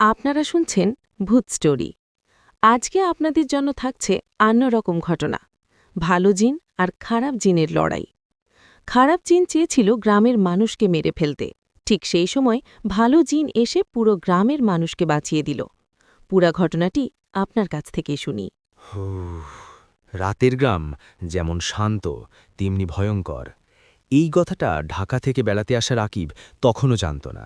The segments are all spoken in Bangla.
আপনারা শুনছেন ভূত স্টোরি। আজকে আপনাদের জন্য থাকছে অন্যরকম ঘটনা, ভালো জিন আর খারাপ জিনের লড়াই। খারাপ জিন চেয়েছিল গ্রামের মানুষকে মেরে ফেলতে, ঠিক সেই সময় ভালো জিন এসে পুরো গ্রামের মানুষকে বাঁচিয়ে দিল। পুরা ঘটনাটি আপনার কাছ থেকেই শুনি। রাতের গ্রাম যেমন শান্ত তেমনি ভয়ঙ্কর। এই কথাটা ঢাকা থেকে বেড়াতে আসা রাকিব তখনও জানত না।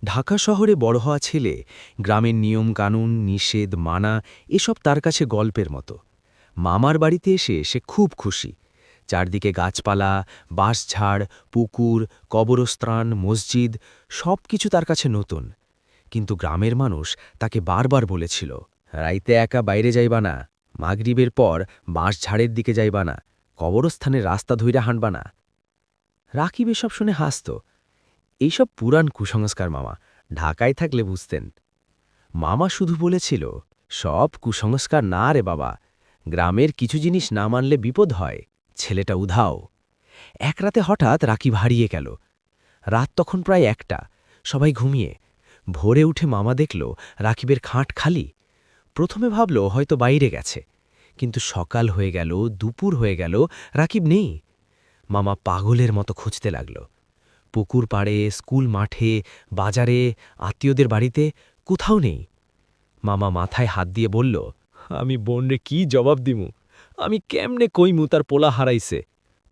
ঢাকা শহরে বড় হওয়া ছেলে, গ্রামের নিয়ম কানুন নিষেধ মানা এসব তার কাছে গল্পের মতো। মামার বাড়িতে এসে সে খুব খুশি। চারদিকে গাছপালা, বাঁশঝাড়, পুকুর, কবরস্থান, মসজিদ সব কিছু তার কাছে নতুন। কিন্তু গ্রামের মানুষ তাকে বারবার বলেছিল, রাইতে একা বাইরে যাইবা না, মাগরিবের পর বাঁশঝাড়ের দিকে যাইবা না, কবরস্থানের রাস্তা ধইরা হাঁটবা না। রাকিব এসব শুনে হাসত। এইসব পুরান কুসংস্কার মামা ঢাকায় থাকলে বুঝতেন। মামা শুধু বলেছিল, সব কুসংস্কার না রে বাবা, গ্রামের কিছু জিনিস না মানলে বিপদ হয়। ছেলেটা উধাও। এক রাতে হঠাৎ রাকিব হারিয়ে গেল। রাত তখন প্রায় 1টা, সবাই ঘুমিয়ে। ভোরে উঠে মামা দেখল রাকিবের খাট খালি। প্রথমে ভাবল হয়তো বাইরে গেছে, কিন্তু সকাল হয়ে গেল, দুপুর হয়ে গেল, রাকিব নেই। মামা পাগলের মতো খুঁজতে লাগল। পুকুর পাড়ে, স্কুল মাঠে, বাজারে, আত্মীয়দের বাড়িতে, কোথাও নেই। মামা মাথায় হাত দিয়ে বলল, আমি বোনরে কি জবাব দিমু? আমি কেমনে কইমু তার পোলা হারাইছে?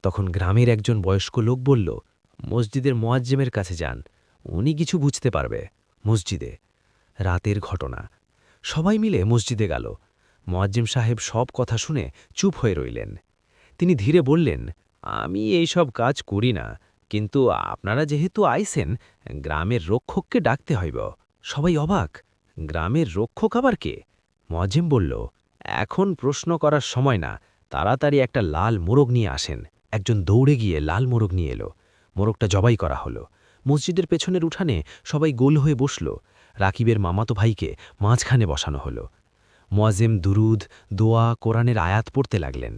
তখন গ্রামের একজন বয়স্ক লোক বলল, মসজিদের মোয়াজ্জেমের কাছে যান, উনি কিছু বুঝতে পারবে। মসজিদে রাতের ঘটনা। সবাই মিলে মসজিদে গেল। মোয়াজ্জেম সাহেব সব কথা শুনে চুপ হয়ে রইলেন। তিনি ধীরে বললেন, আমি এই সব কাজ করি না, কিন্তু আপনারা যেহেতু আইছেন, গ্রামের রক্ষককে ডাকতে হইব। সবাই অবাক, গ্রামের রক্ষক আবার কে? মোয়াজ্জেম বলল, এখন প্রশ্ন করার সময় না, তাড়াতাড়ি একটা লাল মোরগ নিয়ে আসেন। একজন দৌড়ে গিয়ে লাল মোরগ নিয়ে এলো। মোরগটা জবাই করা হলো। মসজিদের পেছনের উঠানে সবাই গোল হয়ে বসল। রাকিবের মামাতো ভাইকে মাঝখানে বসানো হলো। মোয়াজ্জেম দুরুদ, দোয়া, কোরআনের আয়াত পড়তে লাগলেন।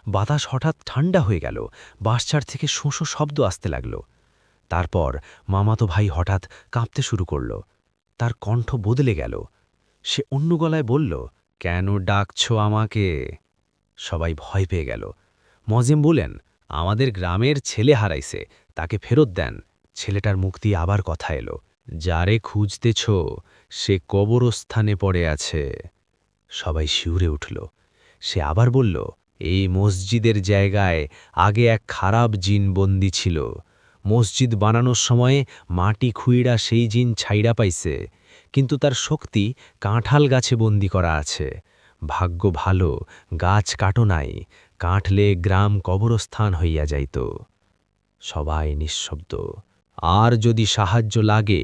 বাতাস হঠাৎ ঠান্ডা হয়ে গেল, বাঁশঝাড় থেকে শোঁশো শব্দ আসতে লাগল। তারপর মামাতো ভাই হঠাৎ কাঁপতে শুরু করল। তার কণ্ঠ বদলে গেল। সে অন্য গলায় বলল, কেন ডাকছ আমাকে? সবাই ভয় পেয়ে গেল। মোয়াজ্জেম বলেন, আমাদের গ্রামের ছেলে হারাইছে, তাকে ফেরত দেন। ছেলেটার মুখ দিয়ে আবার কথা এলো, যারে খুঁজতেছ সে কবরস্থানে পড়ে আছে। সবাই শিউরে উঠল। সে আবার বলল, এই মসজিদের জায়গায় আগে এক খারাপ জিন বন্দী ছিল। মসজিদ বানানোর সময়ে মাটি খুইড়া সেই জিন ছাইড়া পাইছে, কিন্তু তার শক্তি কাঁঠাল গাছে বন্দী করা আছে। ভাগ্য ভালো, গাছ কাটো নাই, কাটলে গ্রাম কবরস্থান হইয়া যাইত। সবাই নিঃশব্দ। আর যদি সাহায্য লাগে,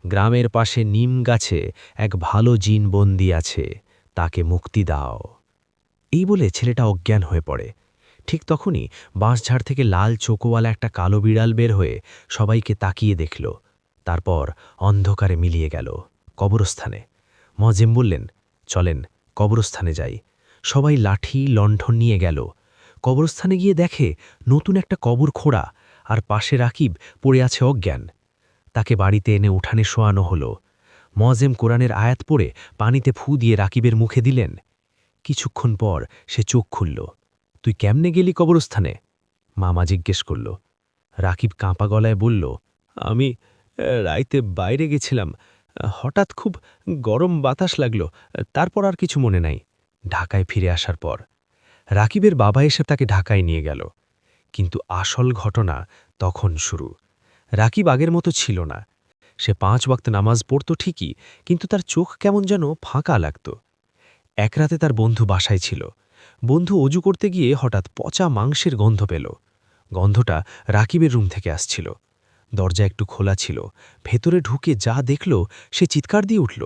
গ্রামের পাশে নিম গাছে এক ভালো জিন বন্দী আছে, তাকে মুক্তি দাও। এই বলে ছেলেটা অজ্ঞান হয়ে পড়ে। ঠিক তখনই বাঁশঝাড় থেকে লাল চোখওয়ালা একটা কালো বিড়াল বের হয়ে সবাইকে তাকিয়ে দেখল। তারপর অন্ধকারে মিলিয়ে গেল কবরস্থানে। মোয়াজ্জেম বললেন, চলেন কবরস্থানে যাই। সবাই লাঠি লণ্ঠন নিয়ে গেল। কবরস্থানে গিয়ে দেখে নতুন একটা কবর খোঁড়া, আর পাশে রাকিব পড়ে আছে অজ্ঞান। তাকে বাড়িতে এনে উঠানে শোয়ানো হলো। মোয়াজ্জেম কোরআনের আয়াত পড়ে পানিতে ফু দিয়ে রাকিবের মুখে দিলেন। কিছুক্ষণ পর সে চোখ খুলল। তুই কেমনে গেলি কবরস্থানে? মামা জিজ্ঞেস করল। রাকিব কাঁপা গলায় বলল, আমি রাইতে বাইরে গেছিলাম, হঠাৎ খুব গরম বাতাস লাগল, তারপর আর কিছু মনে নাই। ঢাকায় ফিরে আসার পর রাকিবের বাবা এসে তাকে ঢাকায় নিয়ে গেল। কিন্তু আসল ঘটনা তখন শুরু। রাকিব আগের মতো ছিল না। সে 5 ওয়াক্ত নামাজ পড়ত ঠিকই, কিন্তু তার চোখ কেমন যেন ফাঁকা লাগত। এক রাতে তার বন্ধু বাসায় ছিল। বন্ধু অজু করতে গিয়ে হঠাৎ পচা মাংসের গন্ধ পেল। গন্ধটা রাকিবের রুম থেকে আসছিল। দরজা একটু খোলা ছিল। ভেতরে ঢুকে যা দেখল, সে চিৎকার দিয়ে উঠল।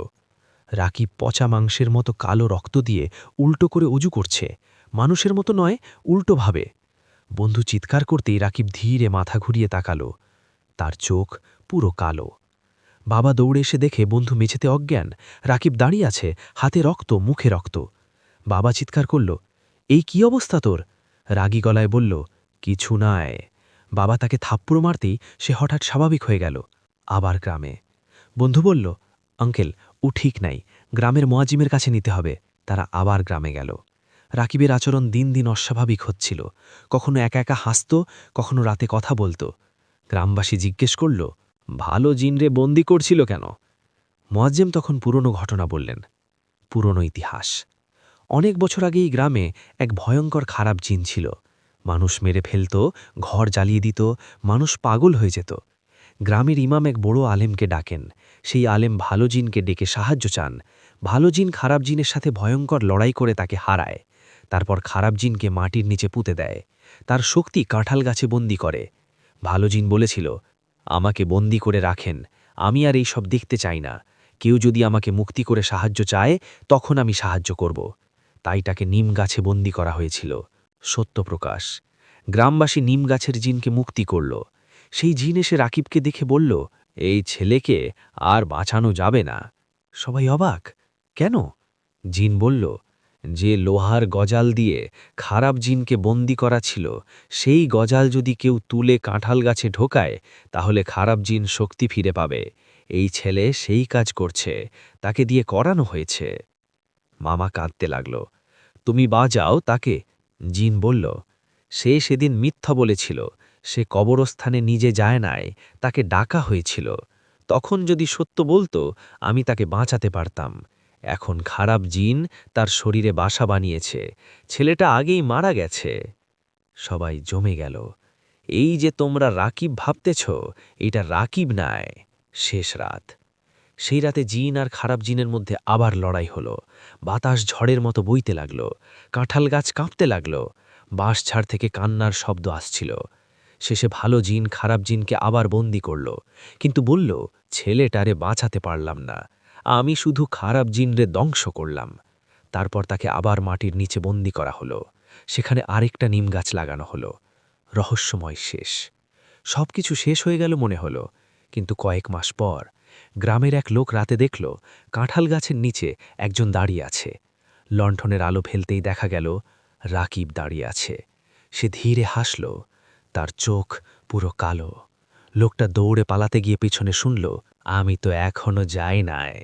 রাকিব পচা মাংসের মতো কালো রক্ত দিয়ে উল্টো করে অজু করছে, মানুষের মতো নয়, উল্টোভাবে। বন্ধু চিৎকার করতেই রাকিব ধীরে মাথা ঘুরিয়ে তাকালো। তার চোখ পুরো কালো। বাবা দৌড়ে এসে দেখে বন্ধু মেঝেতে অজ্ঞান, রাকিব দাঁড়িয়ে আছে, হাতে রক্ত, মুখে রক্ত। বাবা চিৎকার করল, এই কি অবস্থা তোর? রাগী গলায় বলল, কিছু নয়। বাবা তাকে থাপ্পড় মারতেই সে হঠাৎ স্বাভাবিক হয়ে গেল। আবার গ্রামে। বন্ধু বলল, আঙ্কেল, ও ঠিক নাই, গ্রামের মোয়াজিমের কাছে নিতে হবে। তারা আবার গ্রামে গেল। রাকিবের আচরণ দিন দিন অস্বাভাবিক হচ্ছিল। কখনো একা একা হাসত, কখনো রাতে কথা বলতো। গ্রামবাসী জিজ্ঞেস করল, ভালো জিনরে বন্দি করছিল কেন? মোয়াজ্জেম তখন পুরনো ঘটনা বললেন, পুরনো ইতিহাস। অনেক বছর আগে এই গ্রামে এক ভয়ঙ্কর খারাপ জিন ছিল। মানুষ মেরে ফেলত, ঘর জ্বালিয়ে দিত, মানুষ পাগল হয়ে যেত। গ্রামের ইমাম এক বড় আলেমকে ডাকেন। সেই আলেম ভালো জিনকে ডেকে সাহায্য চান। ভালো জিন খারাপ জিনের সাথে ভয়ঙ্কর লড়াই করে তাকে হারায়। তারপর খারাপ জিনকে মাটির নিচে পুঁতে দেয়। তার শক্তি কাঁঠাল গাছে বন্দি করে। ভালো জিন বলেছিল, আমাকে বন্দি করে রাখেন, আমি আর এই সব দেখতে চাই না। কেউ যদি আমাকে মুক্তি করে সাহায্য চায়, তখন আমি সাহায্য করব। তাই তাকে নিম গাছে বন্দি করা হয়েছিল। সত্যপ্রকাশ। গ্রামবাসী নিম গাছের জিনকে মুক্তি করল। সেই জিন এসে রাকিবকে দেখে বলল, এই ছেলেকে আর বাঁচানো যাবে না। সবাই অবাক, কেন? জিন বলল, যে লোহার গজাল দিয়ে খারাপ জিনকে বন্দি করা ছিল, সেই গজাল যদি কেউ তুলে কাঁঠাল গাছে ঢোকায়, তাহলে খারাপ জিন শক্তি ফিরে পাবে। এই ছেলে সেই কাজ করছে, তাকে দিয়ে করানো হয়েছে। মামা কাঁদতে লাগল। তুমি বাঁচাও তাকে। জিন বলল, সে সেদিন মিথ্যা বলেছিল, সে কবরস্থানে নিজে যায় নাই, তাকে ডাকা হয়েছিল। তখন যদি সত্য বলতো, আমি তাকে বাঁচাতে পারতাম। এখন খারাপ জিন তার শরীরে বাসা বানিয়েছে, ছেলেটা আগেই মারা গেছে। সবাই জমে গেল। এই যে তোমরা রাকিব ভাবতেছ, এটা রাকিব নয়। শেষ রাত। সেই রাতে জিন আর খারাপ জিনের মধ্যে আবার লড়াই হলো। বাতাস ঝড়ের মতো বইতে লাগল, কাঁঠাল গাছ কাঁপতে লাগল, বাঁশঝাড় থেকে কান্নার শব্দ আসছিল। শেষে ভালো জিন খারাপ জিনকে আবার বন্দি করল, কিন্তু বলল, ছেলেটারে বাঁচাতে পারলাম না, আমি শুধু খারাপ জিনরে ধ্বংস করলাম। তারপর তাকে আবার মাটির নিচে বন্দি করা হলো। সেখানে আরেকটা নিম গাছ লাগানো হলো। রহস্যময় শেষ। সবকিছু শেষ হয়ে গেল মনে হলো, কিন্তু কয়েক মাস পর গ্রামের এক লোক রাতে দেখল, কাঁঠাল গাছের নিচে একজন দাঁড়িয়ে আছে। লণ্ঠনের আলো ফেলতেই দেখা গেল রাকিব দাঁড়িয়ে আছে। সে ধীরে হাসল, তার চোখ পুরো কালো। লোকটা দৌড়ে পালাতে গিয়ে পিছনে শুনল, আমি তো এখনো যাই নাই।